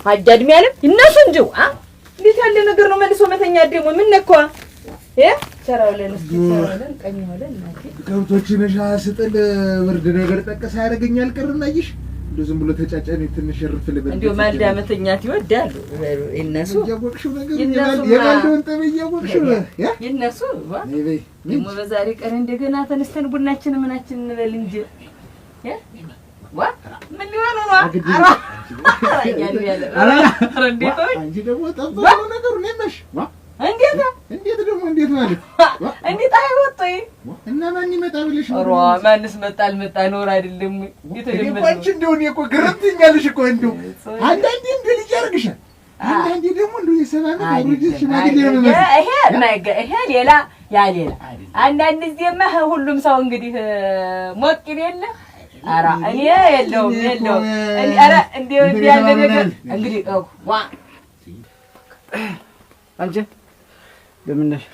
አጃድሚ ያለ እነሱ እንጂው እንዴት ያለ ነገር ነው መልሶ መተኛ ደግሞ ምን ነካው ሰራውለን ሰራውለን ቀኝውለን እናቴ ከብቶችን ሻስጥል ብርድ ነገር ጠቀስ ያደርገኛል ቅርናይሽ እንደው ዝም ብሎ ተጫጫኔ ትንሽ ርፍ ልበል እንደው ማልዳ መተኛት ይወዳሉ እነሱ ያወቅሽው ነገር የማልደውን ጠብየወቅሽው እነሱ ደግሞ በዛሬ ቀን እንደገና ተነስተን ቡናችን ምናችን እንበል እንጂ ምን ሊሆን ነው አንቺ ደግሞ ጠባው ነገሩ ነሽ እንዴት ደግሞ እንዴት ማለት እንዴት አይወጣይ እና ማን ይመጣ ብለሽ ነው ማንስ መጣ አልመጣ ኖር አይደለም የተደመጠ አንቺ እንደው እኮ ግርምትኛልሽ እኮ እንደው አንዳንዴ እንደ ልጅ ያርግሻል አንዳንዴ ደግሞ እንደው የሰማና ወርጅሽ ማግኘት ነው ይሄ ሌላ ያ ሌላ አንዳንድ ጊዜማ ሁሉም ሰው እንግዲህ ሞቅ ይላል አራ እኔ የለውም እኔ አራ እንደው ያለ ነገር እንግዲህ ዋ አንቺ ለምን ነሽ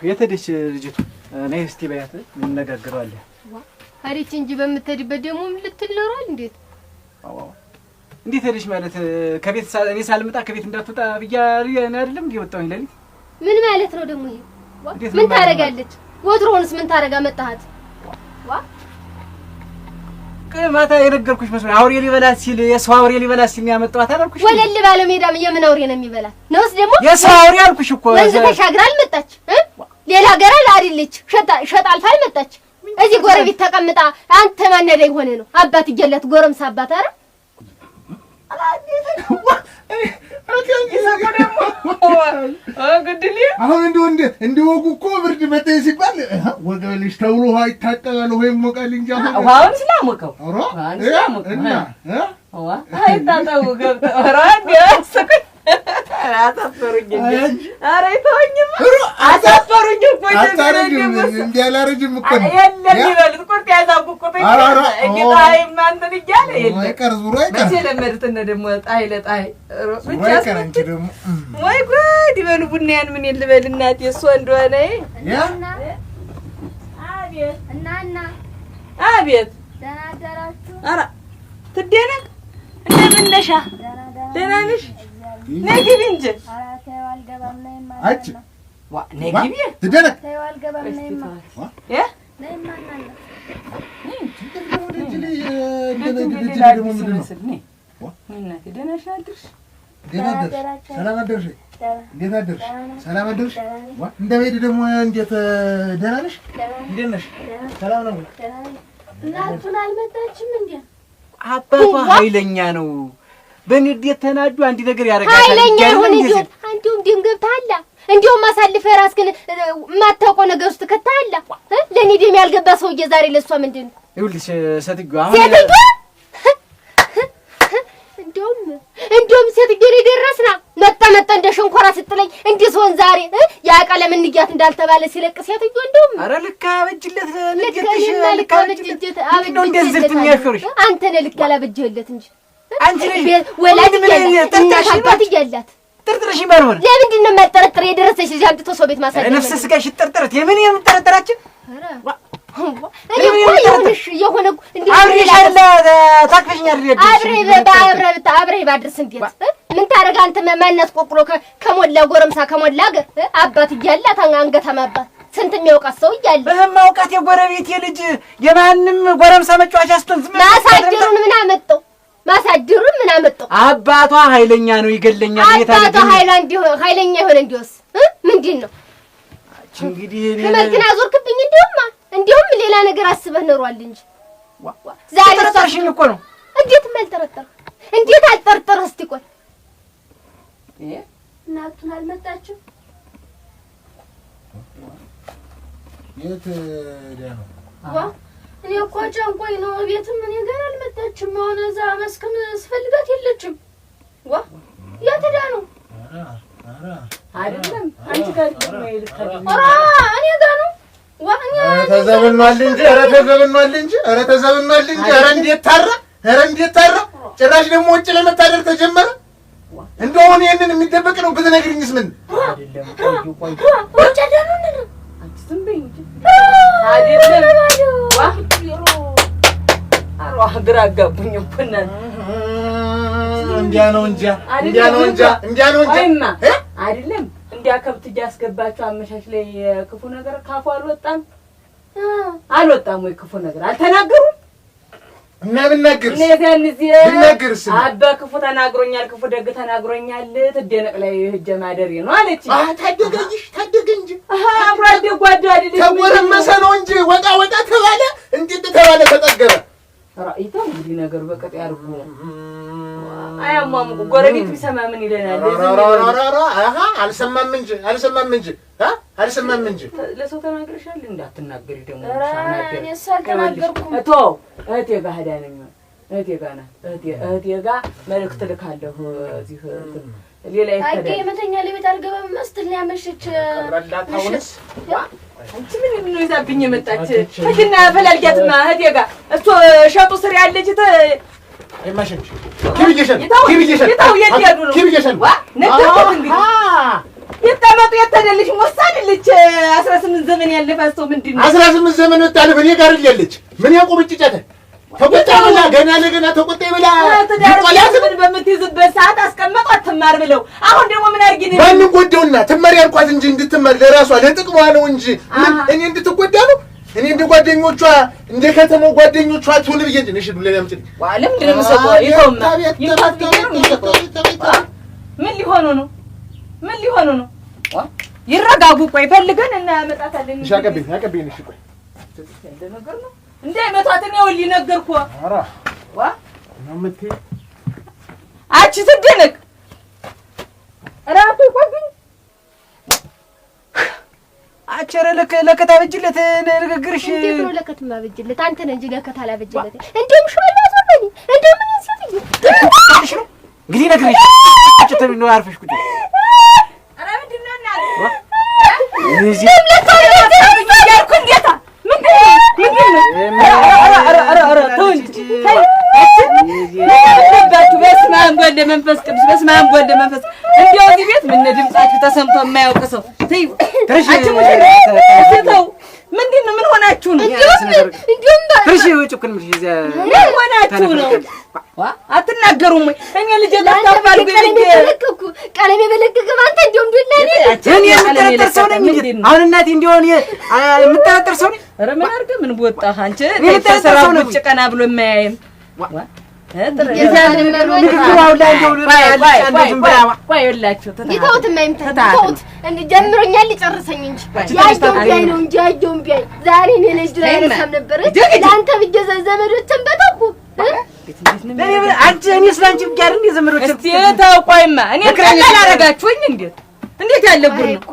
የተደች ልጅቱ ነይ እስቲ በያት እንነጋገራለን አሪች እንጂ በመተድበት ደግሞ ልትል ኖራል እንዴት እንዴት ሄደሽ ማለት ከቤት እኔ ሳልመጣ ከቤት እንዳትወጣ ብያ አይደለም እንዴ ወጣሁኝ ለሊት ምን ማለት ነው ደግሞ ይሄ ምን ታረጋለች ወትሮንስ ምን ታረጋ መጣሃት ማታ የነገርኩሽ መስሎኝ አውሬ ሊበላት ሲል የሰው አውሬ ሊበላት ሲል ያመጣኋት አላልኩሽ ወለል ባለ ሜዳም የምን አውሬ ነው የሚበላት ነውስ ደግሞ የሰው አውሬ አልኩሽ እኮ ወንዝ ተሻግራ አልመጣች ሌላ ሀገር አይደለች ሸጣ አልፋ አልመጣች እዚህ ጎረቤት ተቀምጣ አንተ ማን ላይ ሆነ ነው አባት ይገላት ጎረምሳ አባት አረ አሁን እንደወጉ እኮ ብርድ መጣ ሲባል ወገንሽ ተውሎ ውሃ ይታጠባል ወይም ሞቃል እንጂ ውሃውን ስላሞቀው አይታጠቡ ገብተው አሳፈሩኝ ኧረ ተወኝማ አሳፈሩኝ እኮ እንዲህ አላረጅም እኮ የለም ይበሉት ቁርጥ ያዛቡቁት እንግዲህ አይማንትን እያለ የለም አይቀር ዙሮ አይቀር መቼ ለመድተነ ደግሞ ጣይ ለጣይ ብቻ አንቺ ደግሞ ወይ ጉድ ይበሉ ቡናያን ምን ልበል እናቴ እሷ እንደሆነ አቤት እናና አቤት ደህና አደራችሁ ኧረ ትደነቅ እንደምን ነሽ ደህና ነሽ ነግቢ እንጂ አራተው አልገባም ነኝ ማለት አጭ ዋ ነግቢ ትደነቅ ተው አልገባም ነኝ ማለት ነኝ ማለት ደግሞ እናቴ ደህና ነሽ አድርሽ ሰላም አደርሽ እንዴት አደርሽ ሰላም አደርሽ እንደ ቤት ደግሞ እንዴት ደህና ነሽ እንዴት ነሽ ሰላም ነው እናቱን አልመጣችም እንዴ አባቷ ኃይለኛ ነው በንዴት ተናዱ አንዲ ነገር ያረጋታል ኃይለኛ ይሁን እንዴ አንዱም ደም ገብታላ እንዴውም ማሳልፈህ ራስክን ማታውቀው ነገር ውስጥ ከተአላ ለኔ ደም ያልገባ ሰውዬ ዛሬ ለሷ ምንድነው ይኸውልሽ ሴትዮ አሁን እንደውም ሴትዮ ደረስና መጣ እንደ ሸንኮራ ስትለኝ እንዴ ሶን ዛሬ ያ ቀለም እንግያት እንዳልተባለ ሲለቅ ሴትዮ እንደውም አረ ልካ በጅለት ንግትሽ ልካ በጅለት ነው እንደዚህ ትሚያሽርሽ አንተ ነህ ልካ ያላበጀለት እንጂ አንቺ ነሽ ወላድ ተንታሽባት ይያላት ጥርጥርሽ ይማርሆነ ለምንድን ነው የማጠረጥር የደረሰሽ ልጅ አምጥቶ ሰው ቤት ማሳደግ ነፍስ ስጋሽ ጥርጥረት የምን የምትጠረጥራችን እኔ ይሁንሽ የሆነ እንዴ አብሬሻለ ታክፈሽኛል አብሬ ባድርስ እንዴት ምን ታረጋ አንተ ማናስ ቆቅሎ ከሞላ ጎረምሳ ከሞላ ሀገር አባት ይያላት አንገታ ማባት ስንት የሚያውቃት ሰው ይያል በማውቃት የጎረቤት የልጅ የማንም ጎረምሳ መጫወቻ ስትል ማሳደሩን ምን አመጣው ማሳደሩን ምን አመጣው አባቷ ኃይለኛ ነው ይገለኛል አባቷ ኃይለኛ ይሆነ እንዲወስ ምንድነው እንግዲህ ከመልክና ዞርክብኝ እንደውም ሌላ ነገር አስበህ ኖሯል እንጂ ዛሬ ተጠርሽኝ እኮ ነው እንዴት መልጠረጠር እንዴት አልጠርጠር እስቲ ቆይ እናቱን አልመጣችም የት ዳነው እኔ እኮ ጨንቆኝ ነው ቤትም እኔ ጋር አልመጣችም አሁን እዛ መስክም ስፈልጋት የለችም የት ዳነው አይደለም አንቺ ጋር ነው ይልካል እኔ ጋር ነው ተዘብኗል እንጂ ኧረ እንዴት ታራ ጭራሽ ደግሞ ውጭ ለመታደር ተጀመረ እንደው ይሄንን የሚደበቅ ነው ብትነግሪኝስ ምን አይደለም ቆይ አንቺ ዝም በይ እንጂ አይደለም ግራ አጋቡኝ እኮ እናንተ አይደለም እንዲያ ከብት እያስገባችሁ አመሻሽ ላይ ክፉ ነገር ካፉ አልወጣም ወይ ክፉ ነገር አልተናገሩም እና ብናገርስ አባ ክፉ ተናግሮኛል ክፉ ደግ ተናግሮኛል ትደነቅ ላይ ህጀ ማደሪ ነው አለች ታደገ እንጂ አብሮ አደጓዳ አይደለም ተወረመሰ ነው እንጂ ወጣ ተባለ እንዴት ተባለ ተጠገበ ራይታው እንግዲህ ነገር በቀጥ ያርጉ አያማሙ ጎረቤት ቢሰማ ምን ይለናል አልሰማም እንጂ ለሰው ተናግረሻል እንዳትናገሪ ደግሞ እኔ ሳልተናገርኩም እህቴ ጋር ሄዳ ነኝ እህቴ ጋር መልእክት ልካለሁ እዚህ ሌላ ይተደ የመተኛ ለቤት አልገባም መስል ነው ያመሸች ረላታውንስ አንቺ ምን ነው ይዛብኝ የመጣች ከጅና ፈላልጊያትማ እህቴ ጋር እሱ ሸጡ ስር ያለች አይማሽን ኪብየሽን ነገርኩት እንግዲህ ይተመጡ የተደልሽ ወሳድልች 18 ዘመን ያለፋት ሰው ምንድነው 18 ዘመን ወጣለ በኔ ጋር ይልልች ምን ያቆብጭጨተ ተቆጣውና ገና ለገና ተቆጣይ ብላ ምን በምትይዝበት ሰዓት አስቀመጧት ትማር ብለው አሁን ደግሞ ምን አርጊኝ ማን ጎደውና ትማር ያልኳት እንጂ እንድትማር ለራሷ ለጥቅሟ ነው እንጂ እኔ እንድትጎዳ ነው እኔ እንደ ጓደኞቿ እንደ ከተማው ጓደኞቿ ትሁን ብዬ እንጂ ነሽ ዱለ ያምጪ ዋለም ምንድነው ሰው ምን ሊሆኑ ነው ይረጋጉ ቆይ ፈልገን እና ያመጣታለን ያቀብኝ እሺ ቆይ ነገር ነው እንዴ መቷትን ነው ሊነገርኩ አራ ነው ምት አቺ ትደነቅ ራቱ ቆብኝ አቸረ ለከታበጅለት ንግግርሽ እንዴት ነው ለከታበጅለት አንተ ነህ እንጂ ለከታላበጅለት እንደም ሹመላ ዞርበኝ እንደም ምን ይሰጥኝ ታሽ ነው እንግዲህ ነግሬሽ አጭተም ነው አርፈሽ ቁጭ አረ ምንድነው እናት እዚህ ያልኩ እንዴታ ምንድነው አረ ተውንጂ በስመ አብ ወልደ መንፈስ ቅዱስ በስመ አብ ወልደ መንፈስ እንዴው እዚህ ቤት ምን ድምጻችሁ ተሰምቶ የማያውቅ ሰው ተይ ተው ምንድነው ምን ሆናችሁ ነው እንዴም ፍርሽ ወጭኩን ምን ይዘ ምን ሆናችሁ ነው አትናገሩም ወይ እኔ ልጅ ታፋልኩ ቀለሜ በለቅቅ አንተ እንደው እንደላኔ እኔ የምጠረጠር ሰው ነኝ አሁን እናቴ እንደሆነ የምጠረጠር ሰው ነኝ ኧረ ምን አድርገህ ምን ወጣህ አንቺ ተሰራው ቁጭ ቀና ብሎ የማያይም ጀምሮኛል ሊጨርሰኝ እንጂ ያየውን ቢያይ ነው እንጂ ያየውን ቢያይ ዛሬ እኔ ልጅ ላይ ረሳም ነበር ለአንተ ብዬ ዘመዶችን በተኩ አንቺ እኔ ስላንቺ ጋር እንደ ዘመዶችን እስቲ ተውቆይማ እኔ ቀላል አደረጋችሁኝ እንዴት ያለ ጉር ነው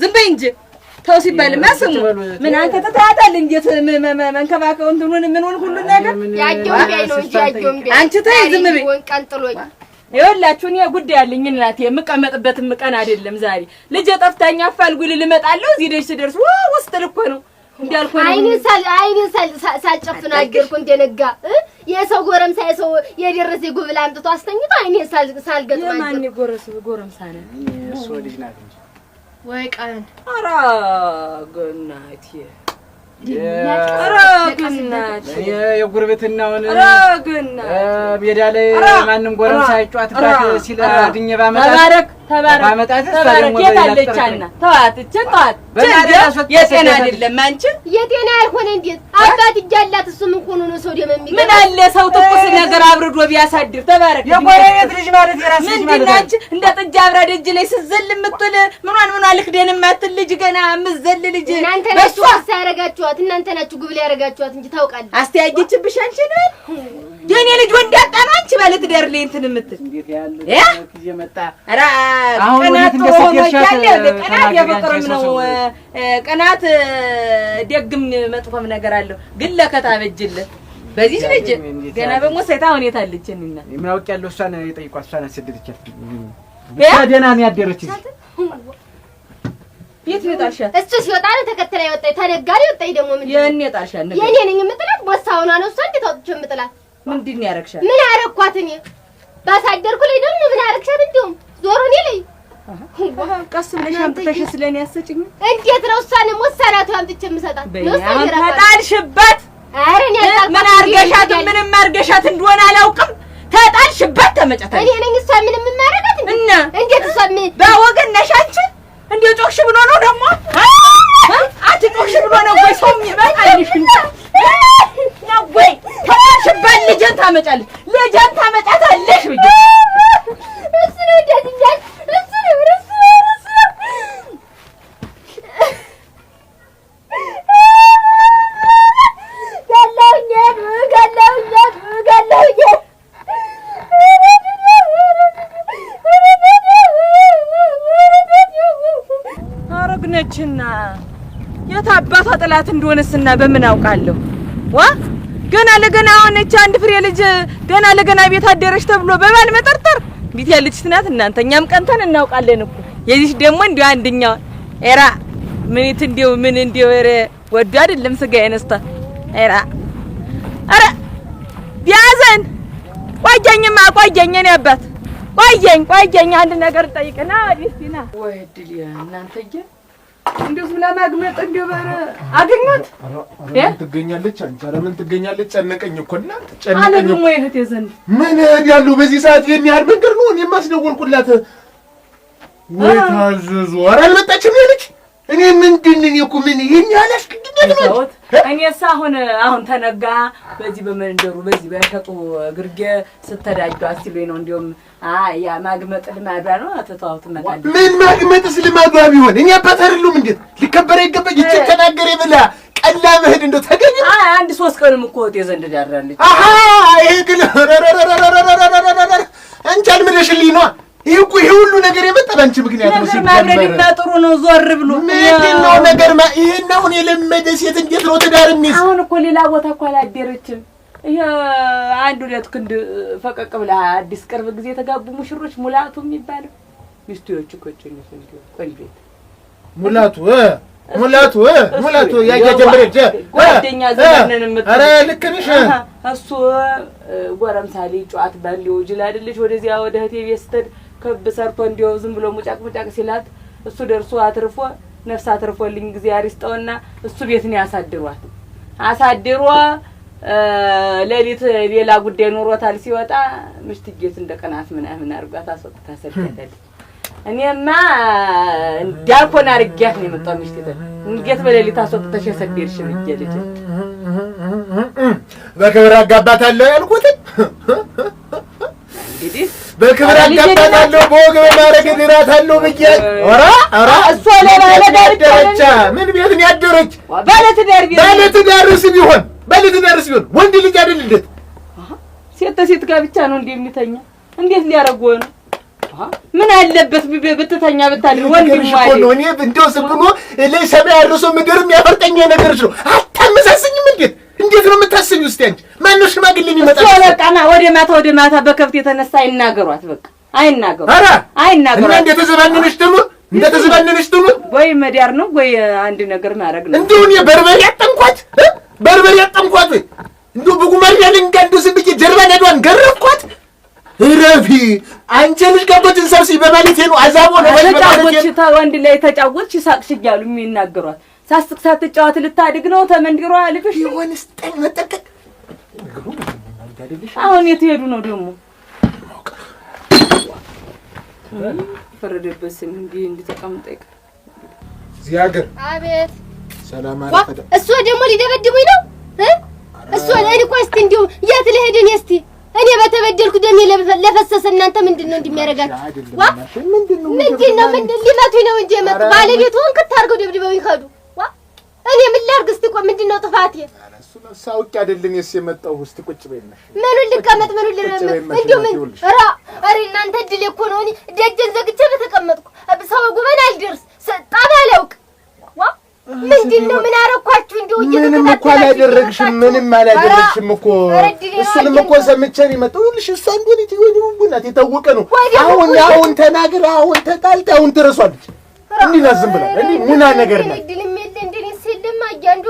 ዝም በይ እንጂ ተው ሲባልማ ስሙ ምን አንተ ተታታል እንዴት መንከባከው እንትኑን ምንውን ሁሉ ነገር ያየውን ቢያይ ነው እንጂ ያየውን ቢያይ አንቺ ተይ ዝም በይ ወንቀንጥሎኝ ይኸውላችሁ እኔ ጉዳይ አለኝ እናቴ የምቀመጥበትም ቀን አይደለም ዛሬ ልጅ ጠፍታኛ አፋልጉል ልመጣለሁ እዚህ ደሽ ደርስ ውስጥ ልኮ ነው እንዲያልኩ ነው አይኔን ሳልጨፍን አገርኩ እንደነጋ የሰው ጎረምሳ የሰው የደረሰ ጉብል አምጥቶ አስተኝቶ አይኔን ሳልገጥማ ማን ጎረምሳ ነው እሱ ልጅ ናት እንጂ ወይ ቀን ኧረ ገናቴ የጉርብትናውን ሜዳ ላይ ማንም ጎረምሳ ይጫወትባት ሲል አድኜ ባመጣት የታለቻና ተዋት የጤና አይደለም አንቺ የጤና አይሆን እንዴት አባት እያላት እሱ ምን ሆኖ ነው ሰው ደመሚ ምን አለ ሰው ትኩስ ነገር አብርዶ ቢያሳድር ተባረክ የጎረቤት ልጅ ማለት የራስ ልጅ ማለት አንቺ እንደ ጥጃ አብራ ደጅ ላይ ስዘል የምትል ምኗን ልክደን የማትል ልጅ ገና ምዘል ልጅ እናንተ ናችሁ አሳረጋችኋት እናንተ ናችሁ ጉብል ያረጋችኋት እንጂ ታውቃለህ አስተያየችብሽ አንቺ ነው የኔ ልጅ ወንድ ያጣና አንቺ ማለት ደር ላይ እንትን የምትል እንዴት ያለ ጊዜ መጣ ኧረ ቀናት ቀናት የፍቅርም ነው ቀናት ደግም መጥፎም ነገር አለው ግን ለከታበጅልህ በዚህ ልጅ ገና በሞሳይታ ሁኔታ አለችኝና ምን አውቅ ያለው እሷን የጠይቋት እሷን አሰደደቻት ደህና ነው ያደረችኝ የት ይወጣሻል እሱ ሲወጣ ነው ተከተለ ይወጣ ተነጋሪ ይወጣ ደግሞ ምን የኔ ጣልሻል ነገር የኔ ነኝ የምጥላት ቦሳውና ነው እሷ እንዴት አውጥቼ የምጥላት ምንድን ነው ያረክሻል ምን አረኳት እኔ ባሳደርኩ ላይ ደግሞ ምን አረክሻት እንደውም ዞሮ እኔ ላይ ቀስ ብለሽ አምጥተሽ ስለኔ ያሰጭኝ እንዴት ነው እሷን ወሰናቱ አምጥቼ የምሰጣት ነው ተጣልሽበት አረ እኔ ምን አርገሻት ምንም አርገሻት እንደሆነ አላውቅም ተጣልሽ ጮሽባት ታመጫታለሽ። እኔ ነኝ እሷ ምንም የማረጋት እና እንዴት እሷ ምን በወገን ነሽ አንቺ? እንዴ ጮሽ ብሎ ነው ደግሞ አንቺ ጮሽ ብሎ ነው ወይ ሰው የሚበቃልሽ ነው ወይ? ተሽባል ልጅን ታመጫለሽ፣ ልጅን ታመጫታለሽ ብዬ እሱ ነው እንደዚህ እሱ አረግነችና የት አባቷ ጥላት እንደሆነስና በምን አውቃለሁ? ገና ለገና ሆነች አንድ ፍሬ ልጅ ገና ለገና ቤት አደረች ተብሎ በባል መጠርጠር እንዴት ያለች ናት እናንተ? እኛም ቀንተን እናውቃለን እኮ የዚህ ደግሞ እንዲሁ አንደኛው ኤራ ምንት እንዲሁ ምን እንዲሁ ወዱ አይደለም ስጋ ያነስታ ኤራ አረ ያዘን ቆየኝማ ቆየኝ እኔ አባት ቆየኝ አንድ ነገር ጠይቅና ዲስቲና ወይ ድል እናንተዬ እንደው ስለማግመጥ እንደው ባረ አገኘት ትገኛለች አንቺ ኧረ ምን ትገኛለች? ጨነቀኝ እኮ እናንተ ጨነቀኝ እኮ ወይ እህቴ ዘንድ ምን ያሉ በዚህ ሰዓት የሚያህል መንገድ ነው እኔ ማስደወልኩላት ወይ ታዘዙ ኧረ አልመጣችም ያለች እኔ ምንድን ነኝ እኮ ምን ይሄን ያላስከግደት ነው እኔስ አሁን ተነጋ በዚህ በመንደሩ በዚህ በሸጡ ግርጌ ስተዳጁ አስይሉኝ ነው እንደውም ያ ማግመጥ ልማዷ ነው አተታውት መጣል ምን ማግመጥስ ልማዷ ቢሆን እኔ አባት አይደሉም እንዴ ሊከበር አይገባኝ እቺ ተናገረ ብላ ቀላ መሄድ እንደው ተገኘ አንድ 3 ቀንም እኮ ወጥ የዘንድ ዳራለች ይሄ ግን አንቺ አልመለሽልኝ ነው ይሄ ሁሉ ነገር የመጣ ባንቺ ምክንያት ነው ሲጀመር ጥሩ ነው ዞር ብሎ ምንድነው ነገር ይሄን አሁን የለመደ ሴት እንዴት ነው ትዳር የሚይዝ አሁን እኮ ሌላ ቦታ እኮ አላደረችም ይሄ አንድ ሁለት ክንድ ፈቀቅ ብላ አዲስ ቅርብ ጊዜ የተጋቡ ሙሽሮች ሙላቱ የሚባለው ሚስቶች እኮ ጭንስ እንዴ ቆንጆ ሙላቱ ያጀምረጀ ጓደኛ ዘመነን ምት አረ ልክ ነሽ እሱ ጎረምሳሌ ጫት ባለው ጅል አይደለሽ ወደዚያ ወደ እህቴ ቤት ስትሄድ ከብ ሰርቶ እንዲው ዝም ብሎ ሙጫቅ ሲላት እሱ ደርሶ አትርፎ ነፍስ አትርፎልኝ ጊዜ አሪስጠውና እሱ ቤት ነው ያሳድሯት አሳድሮ ለሊት ሌላ ጉዳይ ኖሮታል ሲወጣ ምሽትጌት እንደቀናት ምናምን አርጓት አስወጥታ ሰደደች እኔማ እንዳልኮና አርጊያት ነው የመጣው ምሽትተ እንዴት በሌሊት አስወጥተሽ ሰደድሽ ልጅ በክብር አጋባታለሁ ያልኩት እንግዲህ በክብር አጋባታለሁ በወግ በማረግ ድራታለሁ ብዬሽ ኧረ እሷ ለባለዳርቻ ምን ቤት ነው ያደረች ባለትዳርስ ቢሆን ወንድ ልጅ አይደል እንዴት ሴት ጋር ብቻ ነው እንደሚተኛ እንዴት ሊያረጉ ነው ምን አለበት ብትተኛ ብታድር ወንድም ማለት ነው እኔ እንደው ዝም ብሎ ለሰማይ አርሶ ምድርም ያፈርጠኛ ነገርሽ ነው አታመሳስኝም እንዴት ነው የምታስቢው እስቲ አንቺ ማነው ሽማግሌ የሚመጣ በቃና ወደ ማታ በከብት የተነሳ አይናገሯት በቃ አይናገሯት እና እንደተዘባነነሽ ደግሞ ወይ መዳር ነው ወይ አንድ ነገር ማድረግ ነው እንደው እኔ በርበሬ አጠምኳት እንደው በጉማሬ ያለንጋንዱ ዝብዬ ጀርባን ያዷን ገረፍኳት ረፊ አንቺ ልጅ ጋቦችን ሰብስቢ በማለቴ ነው አዛቦ ነው ተጫወች ወንድ ላይ ተጫወች ሳቅሽ እያሉ የሚናገሯት ሳስቅ ሳትጫወት ልታድግ ነው ተመንድሯ ልጅሽ ይሆንስ ጠመጠቅ አሁን የት ሄዱ ነው ደግሞ ፈረደበስ እንዴ ተቀምጠቅ እዚህ ሀገር አቤት ሰላም አለፈደ እሱ ደግሞ ሊደበድቡኝ ነው እሱ ለኔ ቆስቲ እንዲው የት ልሄድ እኔ እስቲ እኔ በተበደልኩ ደሜ ለፈሰሰ እናንተ ምንድነው እንደሚያረጋችሁ ምንድነው ሊመቱኝ ነው እንጂ መጡ ባለቤቱን ከታርገው ደብድበው ይከዱ እኔ ምን ላድርግ እስቲ ቆይ ምንድነው ጥፋቴ እሱ ነው ሳውቂ አይደለም የመጣው እስቲ ቁጭ በይነሽ ምኑን ልቀመጥ ምኑን ልረም እንዲው ምን ኧረ እናንተ ድል እኮ ነው እኔ ደጀን ዘግቼ በተቀመጥኩ ሰው ጉበን አልደርስ ጣባ አላውቅ ምንድነው ምን አረኳችሁ እንዲው ምንም እኮ አላደረግሽም እኮ እሱንም እኮ ሰምቼን ይመጣውልሽ እሱ አንዱን ይወዱናት የታወቀ ነው አሁን ተናግራ አሁን ተጣልታ አሁን ትረሷለች እንዴ ናዝም ብላ እንዴ ሙና ነገር ነው አንዱ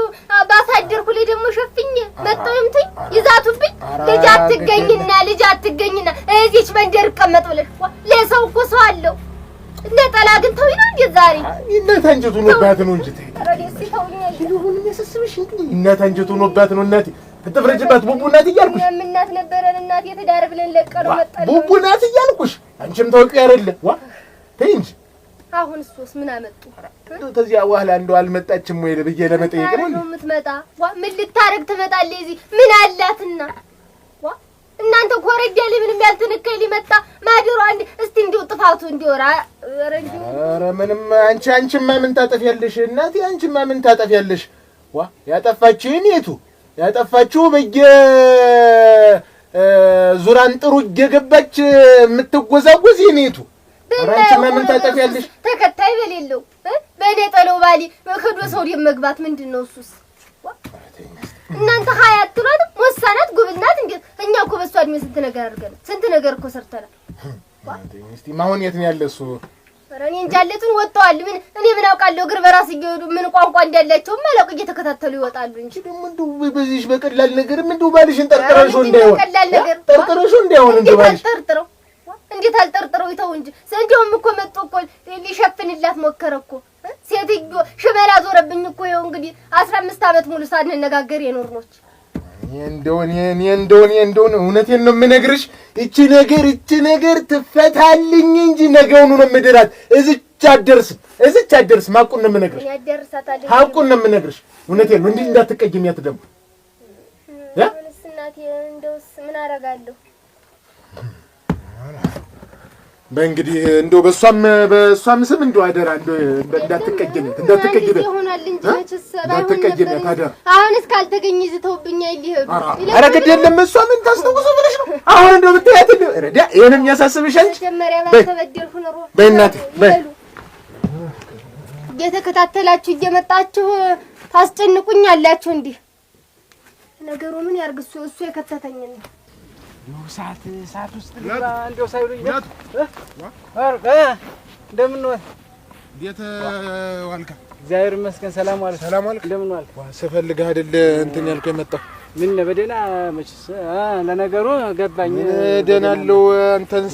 ባሳደርኩ ላይ ደግሞ ሸፍኝ መጣውምትኝ ይዛቱብኝ ልጅ አትገኝና እዚች መንደር ቀመጥ ብለሽ ለሰው እኮ ሰው አለው ነጠላ ግን ተው ይላል የዛሬ እናት አንጀቱ ኖባት ነው እንጂ ተይ ረዲስ ተውኛል ይሁን የሚያሰስብሽ እንዴ እናት አንጀቱ ኖባት ነው እናቴ ትፍረጅባት ቡቡ ናት እያልኩሽ እኛም እናት ነበረን እናት የትዳር ብለን ለቀነው መጣን ቡቡ ናት እያልኩሽ አንቺም ታውቂው አይደለ ዋ ተይ እንጂ አሁን እሱስ ምን አመጡ ተዚያ በኋላ እንደው አልመጣችም ወይ ብዬ ለመጠየቅ ነው የምትመጣ ዋ ምን ልታረግ ትመጣለህ እዚህ ምን አላትና ዋ እናንተ ኮረጃ ላይ ምንም ያልተነከለ ሊመጣ ማደሩ አንድ እስቲ እንዲው ጥፋቱ እንዲወራ ኧረ ምንም አንቺማ ምን ታጠፊያለሽ እናቴ አንቺማ ምን ታጠፊያለሽ ዋ ያጠፋችኝ የቱ ያጠፋችሁ ዙራን ጥሩ እየገባች የምትጎዛጎዝ የኔቱ አንቺማ ምን ታጠፊያለሽ ተከታይ በሌለው በእኔ ጠለው ባሊ ከዶ ሰው ደም መግባት ምንድነው እሱስ እናንተ ሀያት ትሏት ወሳናት ጉብናት እንዴ እኛ እኮ በሷ እድሜ ስንት ነገር አድርገን ስንት ነገር እኮ ሰርተናል እስቲ ማሁን የት ነው ያለሱ ረኔ እንጃለቱን ወጣዋል ምን እኔ ምን አውቃለሁ እግር በራስ ይወዱ ምን ቋንቋ እንዳላቸው ማላውቅ እየተከታተሉ ይወጣሉ እንጂ ደግሞ እንደው በዚህ በቀላል ነገር እንደው ባልሽን ጠርጥረሽ እንዳይሆን ጠርጥረሽ እንዳይሆን እንደው ባልሽ ጠርጥረው እንዴት አልጠርጥረው ይተው እንጂ እንደውም እኮ መጥቶ እኮ ሊሸፍንላት ሞከረ እኮ ሴትዮ ሽመላ ዞረብኝ እኮ ይኸው እንግዲህ 15 አመት ሙሉ ሳንነጋገር የኖርኖች እንደው እውነቴን ነው የምነግርሽ እቺ ነገር ትፈታልኝ እንጂ ነገውኑ ነው የምድራት እዚች አትደርስም ሀቁን ነው የምነግርሽ ሀቁን ነው የምነግርሽ እውነቴን ነው እንዲህ እንዳትቀይሚያት ደግሞ እናቴ እንደውስ ምን አደርጋለሁ በእንግዲህ እንደው በሷም ስም እንደው አደራ እንደው እንዳትቀይሚያት ይሆናል እንጂ እንዳትቀይሚያት አደራ አሁንስ ካልተገኘ ይዘውብኛ ይሄዱ ኧረ ግድ የለም እሷ ምን ታስተውቁ ብለሽ ነው አሁን እንደው ብታያት ረዳ ይሄንም ያሳስብሽ አንቺ መጀመሪያ ባልተበደልኩ ነው በእናቴ እየተከታተላችሁ እየመጣችሁ ታስጨንቁኛላችሁ እንዲህ ነገሩ ምን ያርግሱ እሱ የከተተኝ ነው ሰዓት ውስጥ ልባ እንደው ሳይሉኝ እንደምን ነው እንዴት ዋልካ እግዚአብሔር ይመስገን ሰላም ዋልክ እንደምን ዋልክ ስፈልግህ አይደል እንትን ያልከው የመጣው ምን በደና መችስ ለነገሩ ገባኝ ደናለው አንተን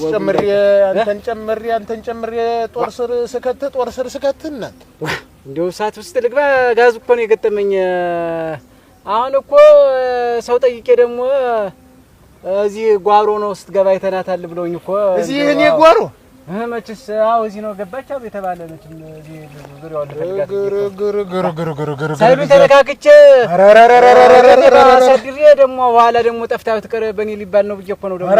ጨምሬ ጦር ስር ስከትና እንደው ሰዓት ውስጥ ልግባ ጋዝ እኮ ነው የገጠመኝ አሁን እኮ ሰው ጠይቄ ደግሞ እዚህ ጓሮ ነው ስትገባ ይተናታል ብለውኝ እኮ እዚህ እኔ ጓሮ መችስ እዚህ ነው ገባች አብ የተባለ መችም እዚህ ዙሪያው ለፈልጋት ግር ሳይሉ ተረካክቼ ሳድሬ ደግሞ በኋላ ደግሞ ጠፍታ ብትቀር በኔ ሊባል ነው ብዬ እኮ ነው ደግሞ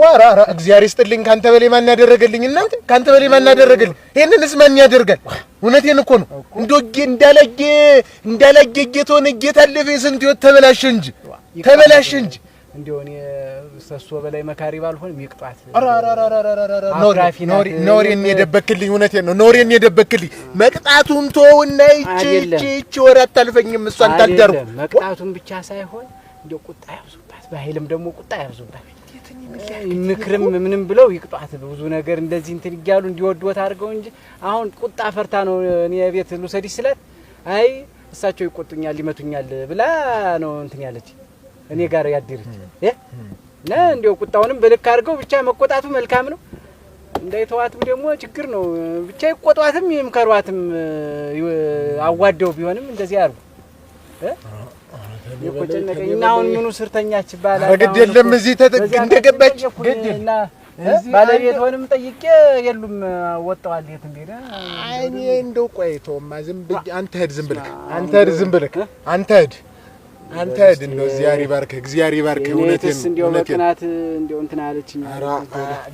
ዋራ እግዚአብሔር ይስጥልኝ ካንተ በላይ ማን ያደረገልኝ እናንተ ካንተ በላይ ማን ያደረገልኝ ይሄንንስ ማን ያደርጋል እውነቴን እኮ ነው እንደውጌ እንዳላጌ ጌቶን ጌታለፈ ስንት ይወት ተበላሽ እንጂ እንደው እኔ ሰሶ በላይ መካሪ ባልሆንም ይቅጣት ኖሬን የደበክልኝ እውነቴን ነው ኖሬን የደበክልኝ መቅጣቱን ተውና ይቺ ወር አታልፈኝም እሷን ታዳርኩ መቅጣቱን ብቻ ሳይሆን እንደው ቁጣ ያብዙባት በኃይልም ደግሞ ቁጣ ያብዙባት ምክርም ምንም ብለው ይቅጣት ብዙ ነገር እንደዚህ እንትን ይያሉ እንዲወዱት አድርገው እንጂ አሁን ቁጣ ፈርታ ነው እኔ ቤት ልውሰድሽ ስላት አይ እሳቸው ይቆጡኛል ይመቱኛል ብላ ነው እንትን ያለች እኔ ጋር ያድርት እንደው ቁጣውንም በልክ አድርገው ብቻ መቆጣቱ መልካም ነው እንዳይተዋትም ደግሞ ችግር ነው ብቻ ይቆጧትም ይምከሯትም አዋደው ቢሆንም እንደዚህ አርጉ ይቆጨነቀኝና አሁን ምኑ ስርተኛች ባላ ግድ የለም እዚህ እንደገባች ግድና ባለቤት ሆንም ጠይቄ የሉም ወጣዋል የት እንደሄደ እኔ እንደው ቆይቶማ ዝም ብዬ አንተ ሄድ ዝም ብለህ አንተ ሄድ እንደው እግዚአብሔር ይባርክ እውነቴን እንደው መቅናት እንደው እንትና አለችኝ ኧረ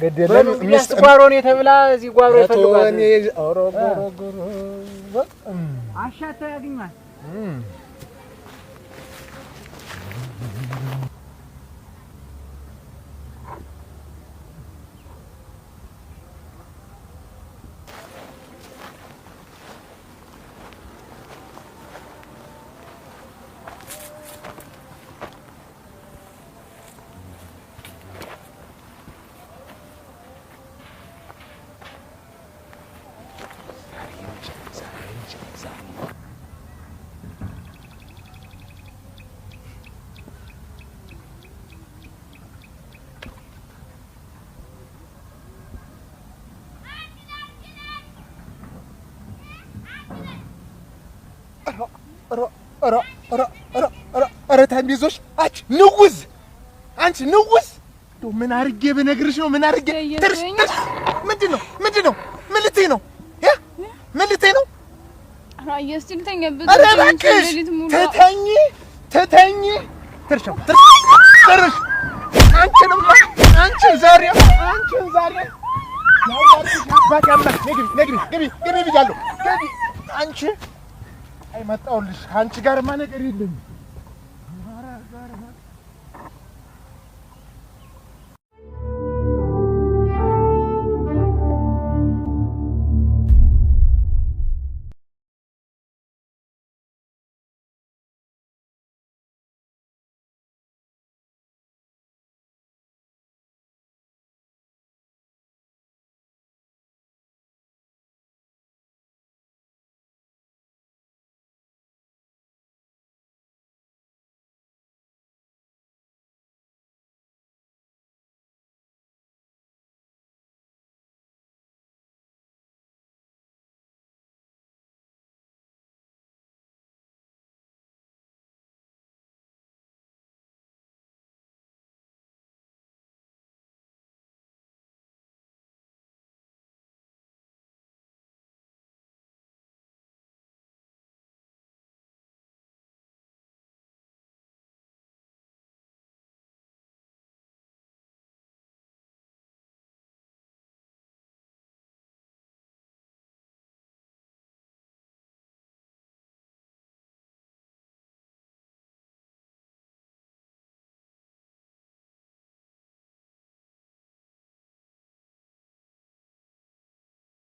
ገደለም ሚስት ጓሮን የተብላ እዚህ ጓሮ ይፈልጋል እኔ ኦሮጎሮ አሻታ ያገኛል ኧረ ታምቢዞሽ አንቺ ንውዝ አንቺ ንውዝ እንደው ምን አድርጌ ብነግርሽ ነው ምን አድርጌ ትርሽ ምንድን ነው ምን ልትይ ነው ምን ልትይ ነው ኧረ እባክሽ ትተኝ ትርሽ አንቺን ዛሬ ግቢ ብያለሁ። ግቢ አንቺ አይመጣሁልሽ። አንቺ ጋርማ ነገር የለም።